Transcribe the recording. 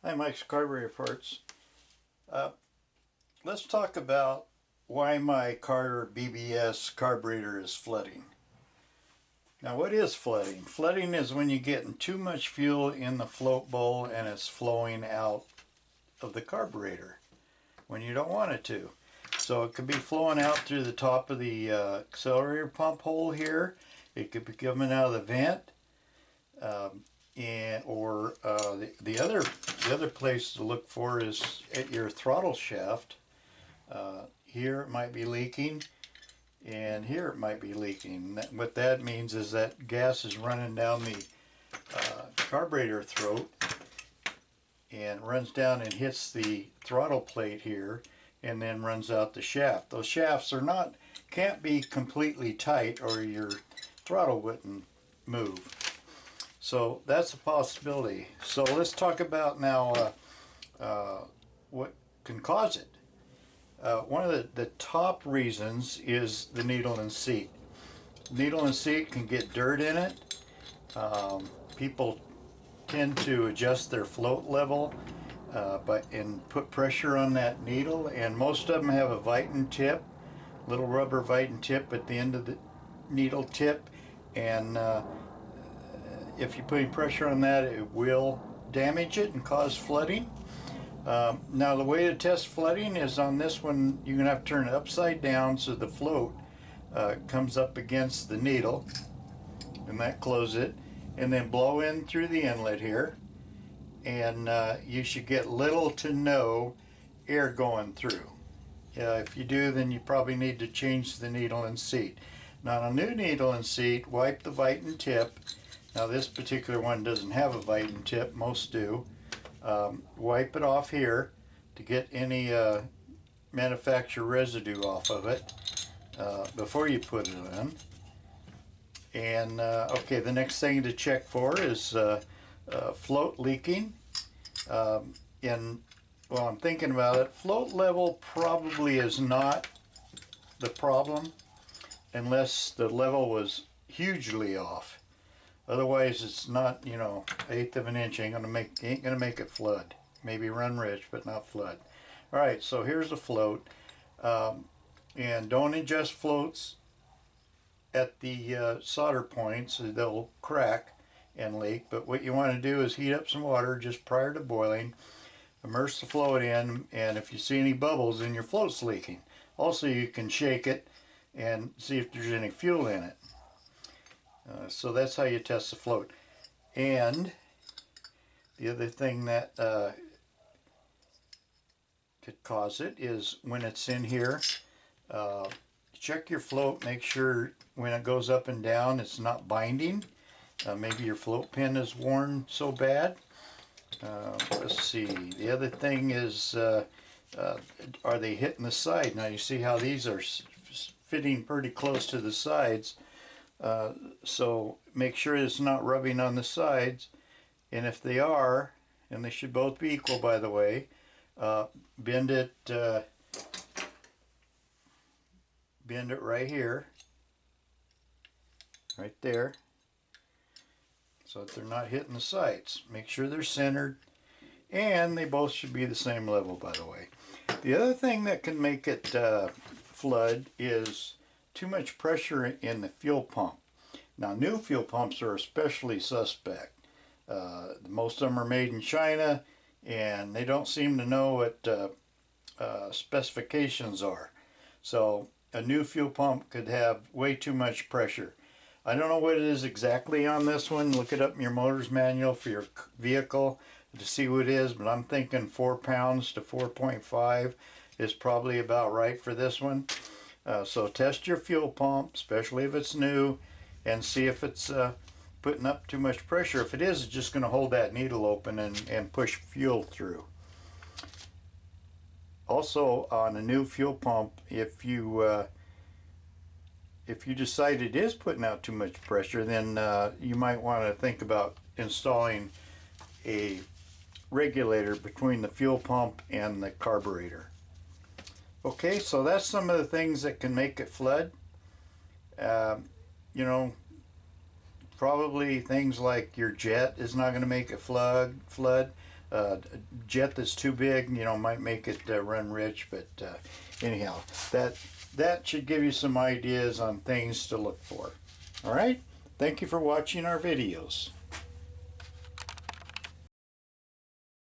Hi, Mike's Carburetor Parts. Uh, let's talk about why my Carter BBS carburetor is flooding. Now, what is flooding? Flooding is when you're getting too much fuel in the float bowl and it's flowing out of the carburetor when you don't want it to. So it could be flowing out through the top of the accelerator pump hole here. It could be coming out of the vent. The other place to look for is at your throttle shaft. Here it might be leaking, and here it might be leaking. What that means is that gas is running down the carburetor throat and runs down and hits the throttle plate here, and then runs out the shaft. Those shafts can't be completely tight, or your throttle wouldn't move. So that's a possibility. So let's talk about now what can cause it. One of the top reasons is the needle and seat. Needle and seat can get dirt in it. People tend to adjust their float level and put pressure on that needle, and most of them have a Viton tip, little rubber Viton tip at the end of the needle tip, and if you're putting pressure on that, it will damage it and cause flooding. Now the way to test flooding is on this one. You're going to have to turn it upside down so the float comes up against the needle, and that closes it, and then blow in through the inlet here, and you should get little to no air going through. If you do, then you probably need to change the needle and seat. Now on a new needle and seat, wipe the Viton tip. Now this particular one doesn't have a Viton tip, most do. Wipe it off here to get any manufacturer residue off of it before you put it in. And okay, the next thing to check for is float leaking. And while I'm thinking about it, float level probably is not the problem unless the level was hugely off. Otherwise, it's not, eighth of an inch. Ain't gonna make it flood. Maybe run rich, but not flood. All right, so here's the float, and don't adjust floats at the solder points; they'll crack and leak. But what you want to do is heat up some water just prior to boiling, immerse the float in, and if you see any bubbles, then your float's leaking. Also, you can shake it and see if there's any fuel in it. So that's how you test the float. And the other thing that could cause it is when it's in here, check your float, make sure when it goes up and down it's not binding. Maybe your float pin is worn so bad. Let's see, the other thing is are they hitting the side? Now you see how these are fitting pretty close to the sides. So make sure it's not rubbing on the sides, and if they are, and they should both be equal, by the way, bend it right here, right there, so that they're not hitting the sides. Make sure they're centered, and they both should be the same level, by the way. The other thing that can make it flood is too much pressure in the fuel pump. Now, new fuel pumps are especially suspect. Most of them are made in China, and they don't seem to know what specifications are. So a new fuel pump could have way too much pressure. I don't know what it is exactly on this one. Look it up in your motor's manual for your vehicle to see what it is, but I'm thinking 4 pounds to 4.5 is probably about right for this one. So test your fuel pump, especially if it's new, and see if it's putting up too much pressure. If it is, it's just going to hold that needle open and push fuel through. Also, on a new fuel pump, if you decide it is putting out too much pressure, then you might want to think about installing a regulator between the fuel pump and the carburetor. Okay, so that's some of the things that can make it flood. Probably things like your jet is not going to make it flood. jet that's too big, you know, might make it run rich. But anyhow, that should give you some ideas on things to look for. All right. Thank you for watching our videos.